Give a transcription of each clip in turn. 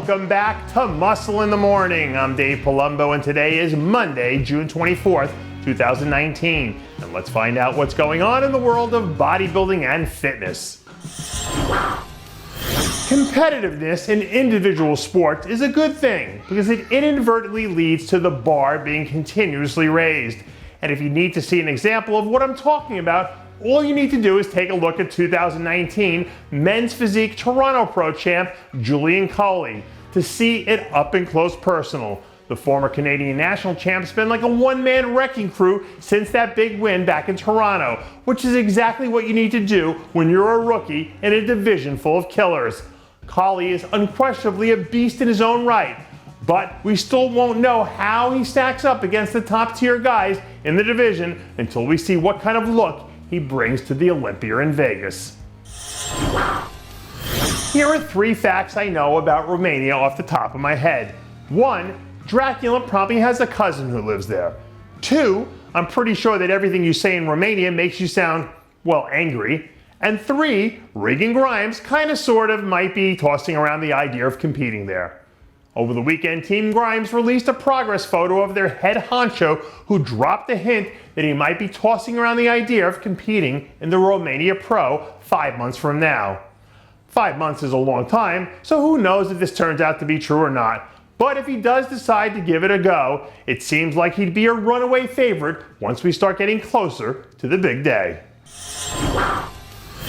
Welcome back to Muscle in the Morning. I'm Dave Palumbo, and today is Monday, June 24th, 2019. And let's find out what's going on in the world of bodybuilding and fitness. Competitiveness in individual sports is a good thing because it inadvertently leads to the bar being continuously raised. And if you need to see an example of what I'm talking about, all you need to do is take a look at 2019 Men's Physique Toronto Pro champ Julian Colley to see it up and close personal. The former Canadian national champ's been like a one-man wrecking crew since that big win back in Toronto, which is exactly what you need to do when you're a rookie in a division full of killers. Colley is unquestionably a beast in his own right, but we still won't know how he stacks up against the top-tier guys in the division until we see what kind of look he brings to the Olympia in Vegas. Here are 3 facts I know about Romania off the top of my head. 1, Dracula probably has a cousin who lives there. 2, I'm pretty sure that everything you say in Romania makes you sound, well, angry. And 3, Regan Grimes kind of sort of might be tossing around the idea of competing there. Over the weekend, Team Grimes released a progress photo of their head honcho who dropped a hint that he might be tossing around the idea of competing in the Romania Pro 5 months from now. 5 months is a long time, so who knows if this turns out to be true or not. But if he does decide to give it a go, it seems like he'd be a runaway favorite once we start getting closer to the big day.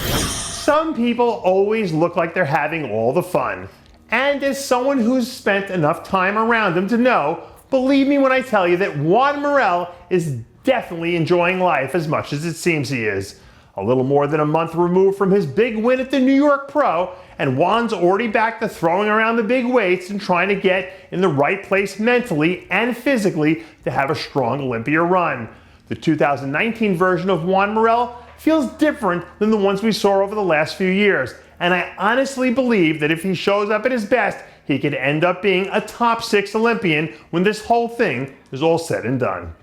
Some people always look like they're having all the fun. And as someone who's spent enough time around them to know, believe me when I tell you that Juan Morel is definitely enjoying life as much as it seems he is. A little more than a month removed from his big win at the New York Pro, and Juan's already back to throwing around the big weights and trying to get in the right place mentally and physically to have a strong Olympia run. The 2019 version of Juan Morel feels different than the ones we saw over the last few years. And I honestly believe that if he shows up at his best, he could end up being a top 6 Olympian when this whole thing is all said and done.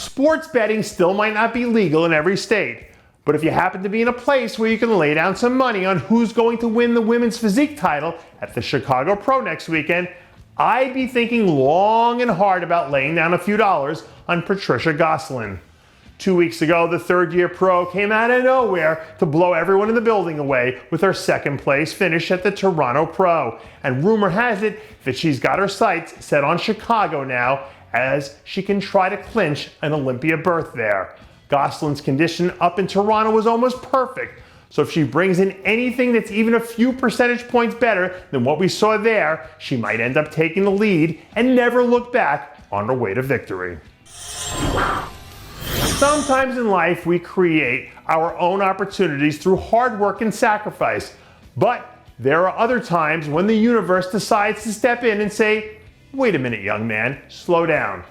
Sports betting still might not be legal in every state, but if you happen to be in a place where you can lay down some money on who's going to win the women's physique title at the Chicago Pro next weekend, I'd be thinking long and hard about laying down a few dollars on Patricia Gosselin. 2 weeks ago, the third-year pro came out of nowhere to blow everyone in the building away with her second-place finish at the Toronto Pro. And rumor has it that she's got her sights set on Chicago now as she can try to clinch an Olympia berth there. Gosselin's condition up in Toronto was almost perfect, so if she brings in anything that's even a few percentage points better than what we saw there, she might end up taking the lead and never look back on her way to victory. Sometimes in life we create our own opportunities through hard work and sacrifice, but there are other times when the universe decides to step in and say, wait a minute, young man, slow down.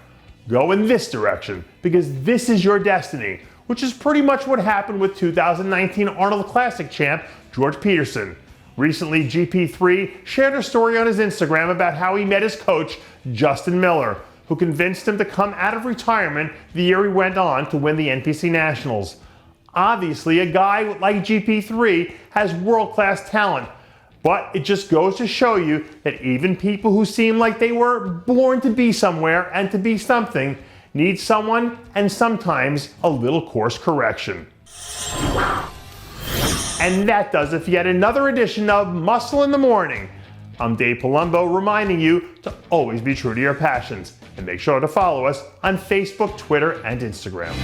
Go in this direction because this is your destiny, which is pretty much what happened with 2019 Arnold Classic champ George Peterson. Recently, GP3 shared a story on his Instagram about how he met his coach, Justin Miller, who convinced him to come out of retirement the year he went on to win the NPC Nationals. Obviously, a guy like GP3 has world-class talent, but it just goes to show you that even people who seem like they were born to be somewhere and to be something need someone and sometimes a little course correction. And that does it for yet another edition of Muscle in the Morning. I'm Dave Palumbo reminding you to always be true to your passions. And make sure to follow us on Facebook, Twitter, and Instagram.